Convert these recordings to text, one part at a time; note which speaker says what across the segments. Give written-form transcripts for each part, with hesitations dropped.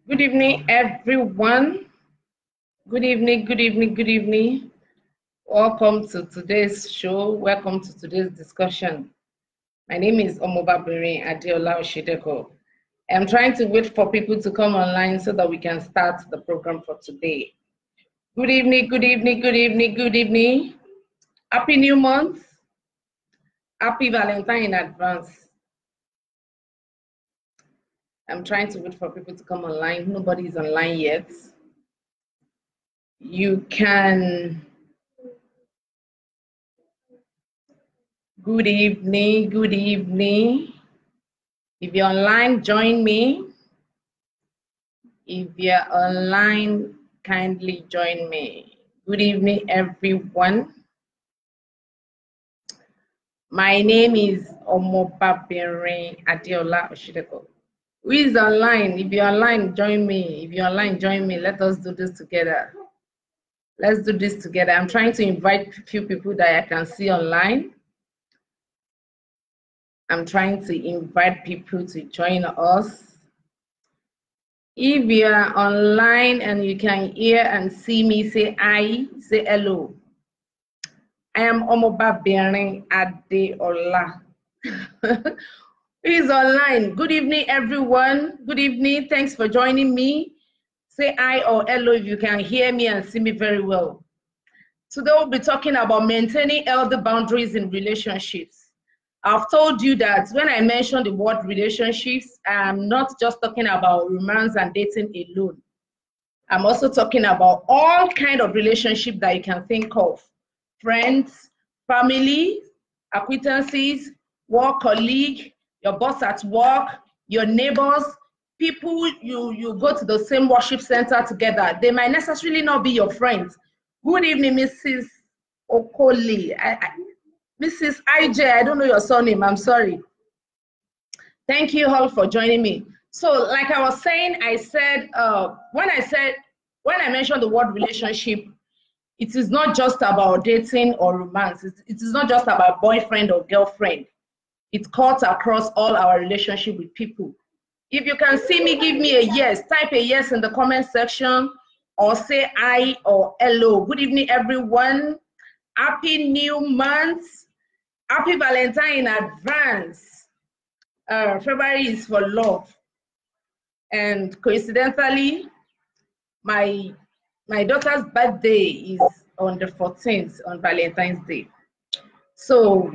Speaker 1: Good evening, everyone. Good evening, good evening, good evening. Welcome to today's show. Welcome to today's discussion. My name is Omobabiri Adeola Oshideko. I'm trying to wait for people to come online so that we can start the program for today. Good evening, good evening, good evening, good evening. Happy New Month. Happy Valentine in advance. I'm trying to wait for people to come online. Nobody is online yet. You can. Good evening, good evening. If you're online, join me. If you're online, kindly join me. Good evening, everyone. My name is Omobabiri Adeola Oshideko. Who is online? If you're online, join me. If you're online, join me. Let us do this together. Let's do this together. I'm trying to invite a few people that I can see online. I'm trying to invite people to join us. If you are online and you can hear and see me, say hi, say hello. I am Omobabiri Adeola. Who is online? Good evening, everyone. Good evening. Thanks for joining me. Say hi or hello if you can hear me and see me very well. Today we'll be talking about maintaining healthy boundaries in relationships. I've told you that when I mention the word relationships, I'm not just talking about romance and dating alone. I'm also talking about all kinds of relationships that you can think of. Friends, family, acquaintances, work colleague, your boss at work, your neighbors, people you go to the same worship center together. They might necessarily not be your friends. Good evening, Mrs. Okoli. Mrs. IJ, I don't know your surname, I'm sorry. Thank you all for joining me. So like I was saying, I said, when I mentioned the word relationship, it is not just about dating or romance. It is not just about boyfriend or girlfriend. It cuts across all our relationship with people. If you can see me, give me a yes. Type a yes in the comment section or say hi or hello. Good evening, everyone. Happy New Month. Happy Valentine in advance. February is for love. And coincidentally, my daughter's birthday is on the 14th, on Valentine's Day. So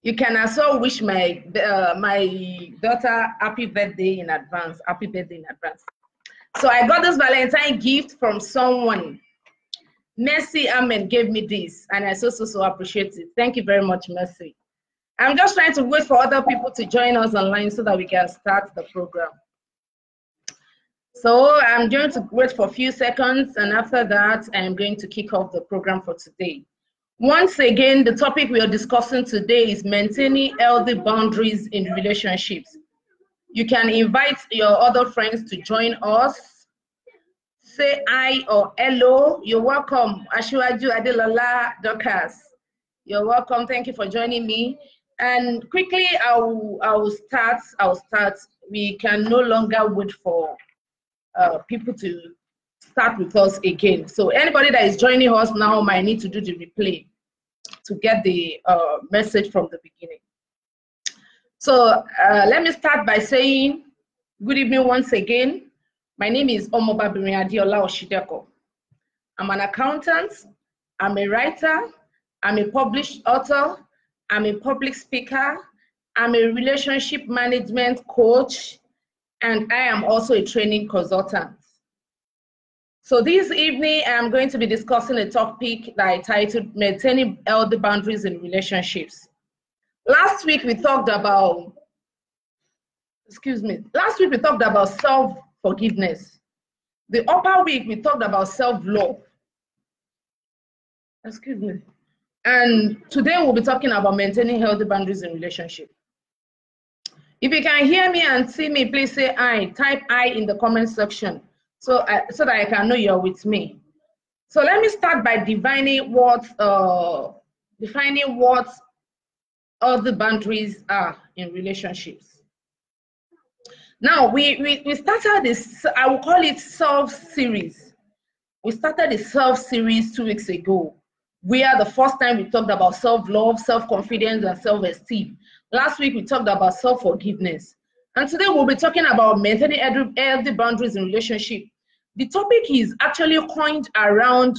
Speaker 1: you can also wish my daughter happy birthday in advance. Happy birthday in advance. So I got this Valentine gift from someone. Mercy Amen gave me this, and I so appreciate it. Thank you very much, Mercy. I'm just trying to wait for other people to join us online so that we can start the program. So I'm going to wait for a few seconds, and after that, I'm going to kick off the program for today. Once again, the topic we are discussing today is maintaining healthy boundaries in relationships. You can invite your other friends to join us. Say hi or hello. You're welcome. Ashiwaju Adelola Dorcas. You're welcome. Thank you for joining me. And quickly, I'll start. We can no longer wait for people to start with us again. So anybody that is joining us now might need to do the replay to get the message from the beginning. So let me start by saying good evening once again. My name is Omobabiri Adeola Oshideko. I'm an accountant, I'm a writer, I'm a published author, I'm a public speaker, I'm a relationship management coach, and I am also a training consultant. So this evening, I'm going to be discussing a topic that I titled Maintaining Healthy Boundaries in Relationships. Last week, we talked about self-forgiveness. The upper week, we talked about self-love. And today, we'll be talking about maintaining healthy boundaries in relationships. If you can hear me and see me, please say I. Type I in the comment section so that I can know you're with me. So let me start by defining what all the boundaries are in relationships. Now, we started this, I will call it self-series. We started the self-series 2 weeks ago, where the first time we talked about self-love, self-confidence, and self-esteem. Last week, we talked about self-forgiveness. And today, we'll be talking about maintaining healthy boundaries in relationship. The topic is actually coined around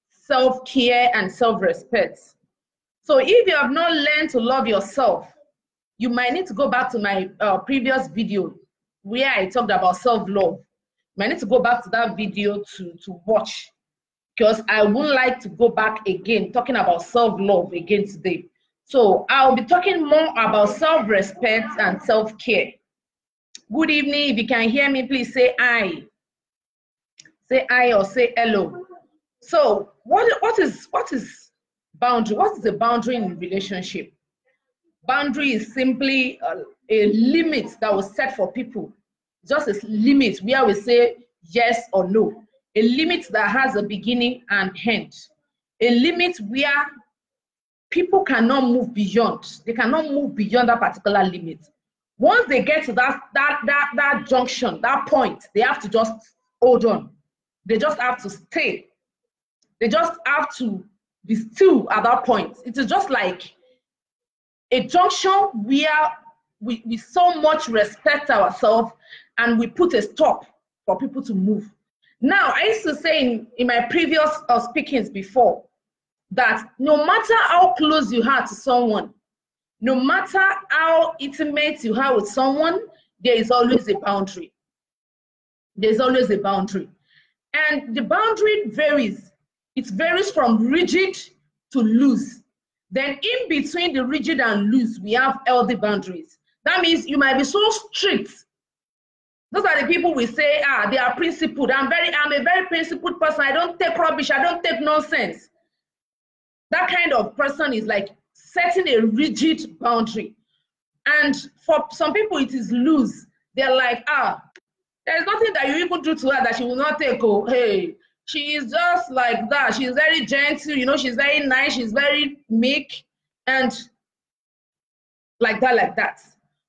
Speaker 1: self-care and self-respect. So if you have not learned to love yourself, you might need to go back to my previous video where I talked about self-love. You might need to go back to that video to watch, because I would like to go back again talking about self-love again today. So I'll be talking more about self-respect and self-care. Good evening. If you can hear me, please say I. Say I or say hello. So what is boundary? What is a boundary in relationship? Boundary is simply a limit that was set for people. Just a limit where we say yes or no. A limit that has a beginning and end. A limit where people cannot move beyond. They cannot move beyond that particular limit. Once they get to that junction, that point, they have to just hold on. They just have to stay. They just have to be still at that point. It is just like a junction where we so much respect ourselves and we put a stop for people to move. Now, I used to say in my previous speakings before that no matter how close you are to someone, no matter how intimate you are with someone, there is always a boundary. There's always a boundary. And the boundary varies. It varies from rigid to loose. Then in between the rigid and loose, we have healthy boundaries. That means you might be so strict. Those are the people we say, they are principled. I'm a very principled person. I don't take rubbish. I don't take nonsense. That kind of person is like setting a rigid boundary. And for some people, it is loose. They're like, there's nothing that you even do to her that she will not take. Oh, hey, she is just like that. She's very gentle, you know, she's very nice, she's very meek, and like that.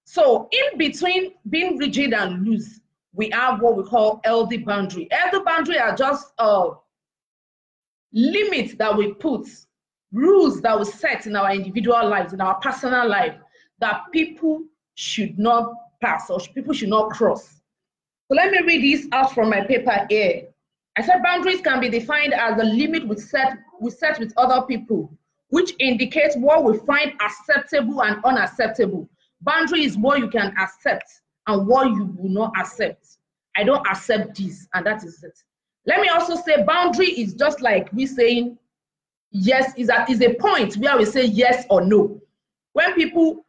Speaker 1: So in between being rigid and loose, we have what we call healthy boundary. Healthy boundary are just limits that we put, rules that we set in our individual lives, in our personal life, that people should not pass or people should not cross. So let me read this out from my paper here. I said boundaries can be defined as a limit we set with other people, which indicates what we find acceptable and unacceptable. Boundary is what you can accept and what you will not accept. I don't accept this, and that is it. Let me also say boundary is just like we saying yes, is a point where we say yes or no. When people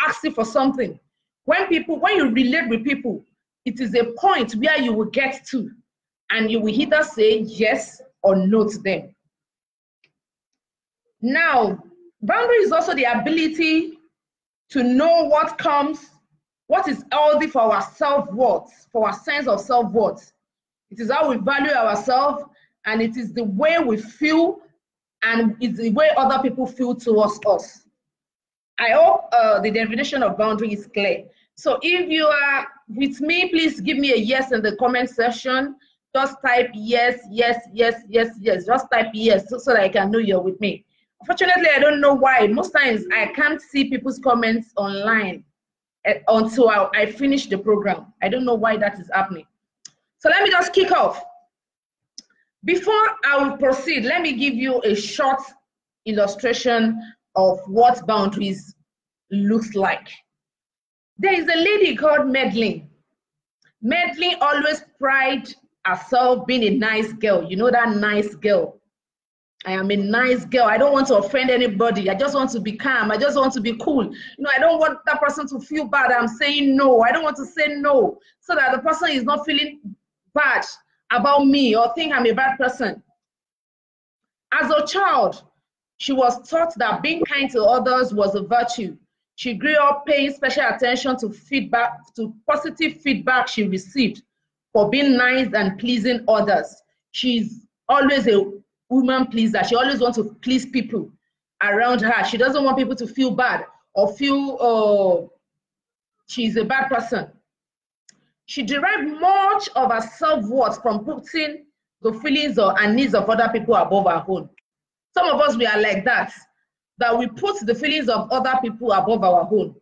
Speaker 1: ask you for something, when you relate with people, it is a point where you will get to, and you will either say yes or no to them. Now, boundary is also the ability to know what is healthy for our self-worth, for our sense of self-worth. It is how we value ourselves, and it is the way we feel, and it's the way other people feel towards us. I hope the definition of boundary is clear. So if you are with me, please give me a yes in the comment section. Just type yes, yes, yes, yes, yes. Just type yes so that I can know you're with me. Unfortunately, I don't know why. Most times I can't see people's comments online until I finish the program. I don't know why that is happening. So let me just kick off. Before I will proceed, let me give you a short illustration of what boundaries looks like. There is a lady called Madeline. Madeline always prided herself being a nice girl. You know that nice girl. I am a nice girl. I don't want to offend anybody. I just want to be calm. I just want to be cool. You know, I don't want that person to feel bad. I'm saying no. I don't want to say no so that the person is not feeling bad about me or think I'm a bad person. As a child, she was taught that being kind to others was a virtue. She grew up paying special attention to positive feedback she received for being nice and pleasing others. She's always a woman pleaser. She always wants to please people around her. She doesn't want people to feel bad or feel she's a bad person. She derived much of her self-worth from putting the feelings and needs of other people above our own. Some of us, we are like that we put the feelings of other people above our own.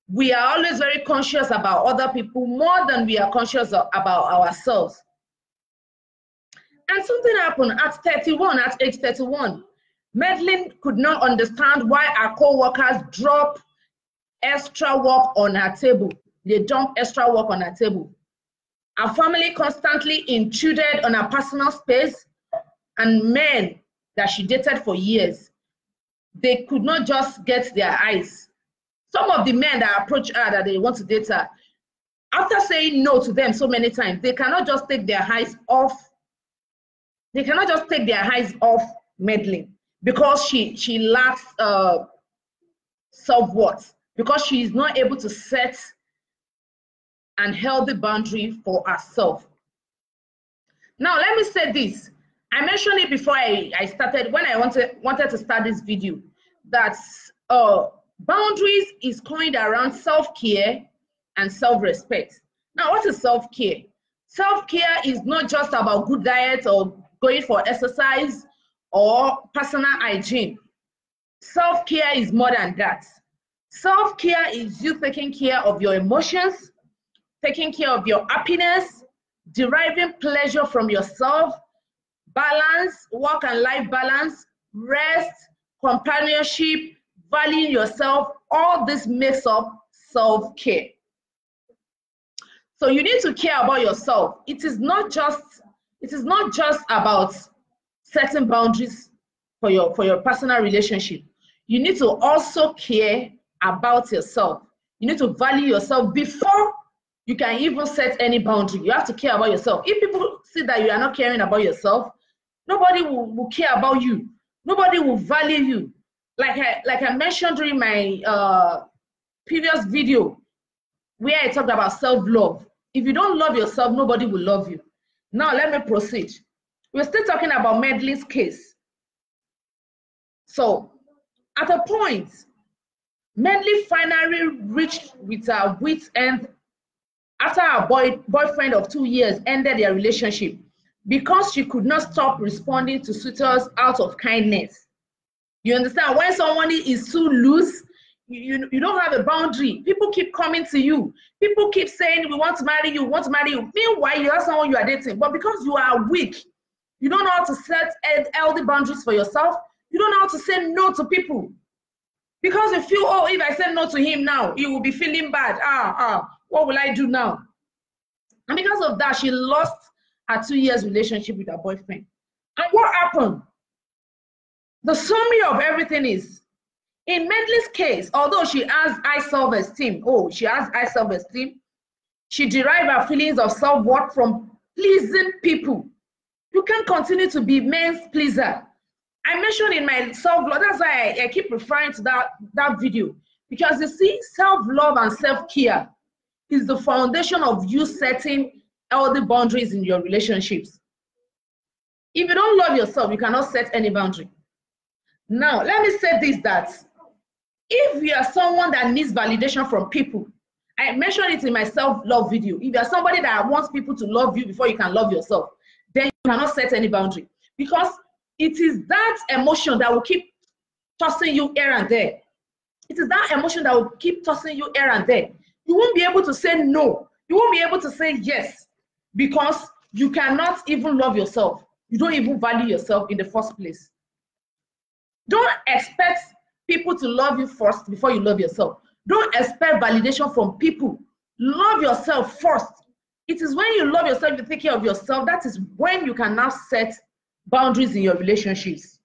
Speaker 1: We are always very conscious about other people more than we are conscious about ourselves. And something happened at age 31. Madeline could not understand why her co-workers drop extra work on her table. They dump extra work on her table. Her family constantly intruded on her personal space, and men that she dated for years, they could not just get their eyes. Some of the men that approach her that they want to date her, after saying no to them so many times, they cannot just take their eyes off. They cannot just take their eyes off Madeline because she lacks self-worth, because she is not able to set an healthy boundary for herself. Now, let me say this. I mentioned it before I started, when I wanted to start this video, that boundaries is coined around self-care and self-respect. Now, what is self-care? Self-care is not just about good diet or going for exercise or personal hygiene. Self-care is more than that. Self-care is you taking care of your emotions, taking care of your happiness, deriving pleasure from yourself, balance, work and life balance, rest, companionship, valuing yourself. All this makes up self-care. So you need to care about yourself. It is not just about setting boundaries for your personal relationship. You need to also care about yourself. You need to value yourself before you can even set any boundary. You have to care about yourself. If people see that you are not caring about yourself, nobody will care about you. Nobody will value you. Like I mentioned during my previous video, where I talked about self-love. If you don't love yourself, nobody will love you. Now let me proceed. We're still talking about Madeline's case. So at a point, Madeline finally reached with her wit's end after her boyfriend of 2 years ended their relationship because she could not stop responding to suitors out of kindness. You understand? When someone is too loose, you don't have a boundary. People keep coming to you. People keep saying, we want to marry you, we want to marry you. Meanwhile, you have someone you are dating. But because you are weak, you don't know how to set healthy boundaries for yourself. You don't know how to say no to people. Because you feel, oh, if I say no to him now, he will be feeling bad. What will I do now? And because of that, she lost her 2 years relationship with her boyfriend. And what happened? The summary of everything is, in Madeline's case, although she has high self-esteem, she derived her feelings of self-worth from pleasing people. You can't continue to be men's pleaser. I mentioned in my self-love, that's why I keep referring to that video, because you see, self-love and self-care is the foundation of you setting healthy boundaries in your relationships. If you don't love yourself, you cannot set any boundary. Now, let me say this, that if you are someone that needs validation from people, I mentioned it in my self-love video, if you are somebody that wants people to love you before you can love yourself, then you cannot set any boundary, because it is that emotion that will keep tossing you here and there. It is that emotion that will keep tossing you here and there. You won't be able to say no. You won't be able to say yes, because you cannot even love yourself. You don't even value yourself in the first place. Don't expect people to love you first before you love yourself. Don't expect validation from people. Love yourself first. It is when you love yourself, you take care of yourself, that is when you can now set boundaries in your relationships.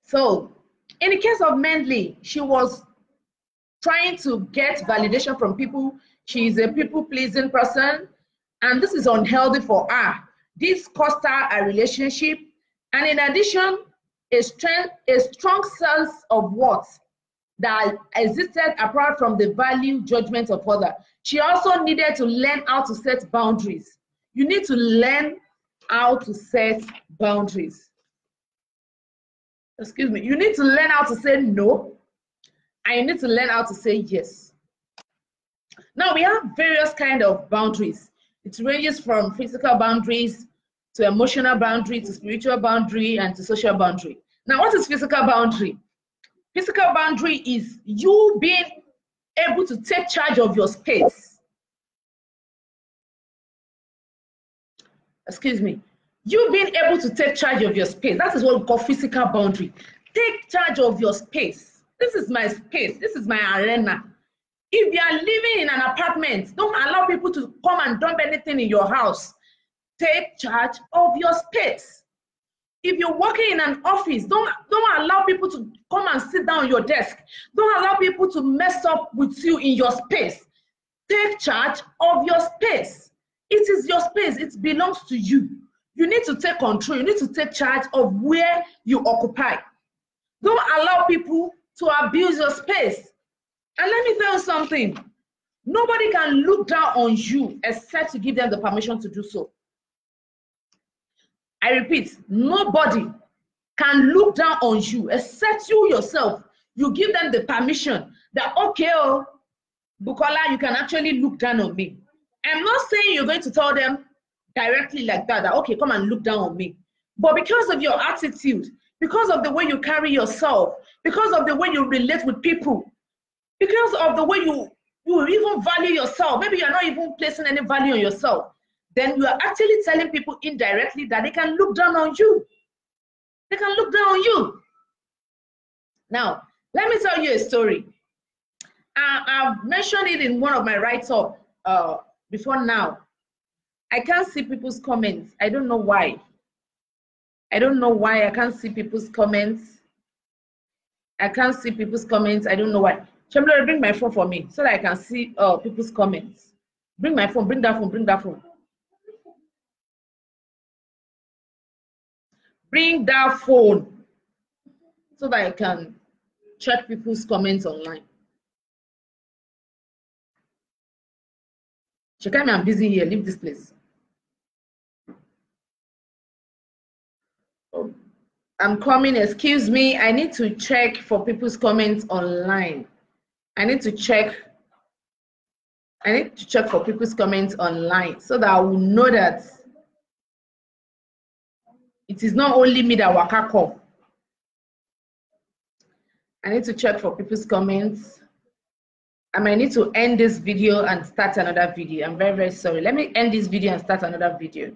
Speaker 1: So, in the case of Madeline, she was trying to get validation from people. She is a people-pleasing person, and this is unhealthy for her. This cost her a relationship, and in addition, a strong sense of worth that existed apart from the value judgment of others. She also needed to learn how to set boundaries. You need to learn how to set boundaries. Excuse me. You need to learn how to say no, and you need to learn how to say yes. Now we have various kind of boundaries. It ranges from physical boundaries to emotional boundary to spiritual boundary and to social boundary. Now, what is physical boundary? Physical boundary is you being able to take charge of your space. Excuse me. You being able to take charge of your space. That is what we call physical boundary. Take charge of your space. This is my space. This is my arena. If you are living in an apartment, don't allow people to come and dump anything in your house. Take charge of your space. If you're working in an office, don't allow people to come and sit down on your desk. Don't allow people to mess up with you in your space. Take charge of your space. It is your space. It belongs to you. You need to take control. You need to take charge of where you occupy. Don't allow people to abuse your space. And let me tell you something. Nobody can look down on you except to give them the permission to do so. I repeat, nobody can look down on you except you yourself. You give them the permission that, okay, oh, Bukola, you can actually look down on me. I'm not saying you're going to tell them directly like that, okay, come and look down on me. But because of your attitude, because of the way you carry yourself, because of the way you relate with people, because of the way you even value yourself, maybe you're not even placing any value on yourself, then you are actually telling people indirectly that they can look down on you. They can look down on you. Now, let me tell you a story. I've mentioned it in one of my write-ups before now. I can't see people's comments. I don't know why. I don't know why I can't see people's comments. I can't see people's comments. I don't know why. Chemlo, bring my phone for me so that I can see people's comments. Bring my phone, bring that phone, bring that phone. Bring that phone so that I can check people's comments online. Shekami, I'm busy here. Leave this place. Oh, I'm coming. Excuse me. I need to check for people's comments online. I need to check for people's comments online so that I will know that it is not only me that waka come. I need to check for people's comments. I might need to end this video and start another video. I'm very, very sorry. Let me end this video and start another video.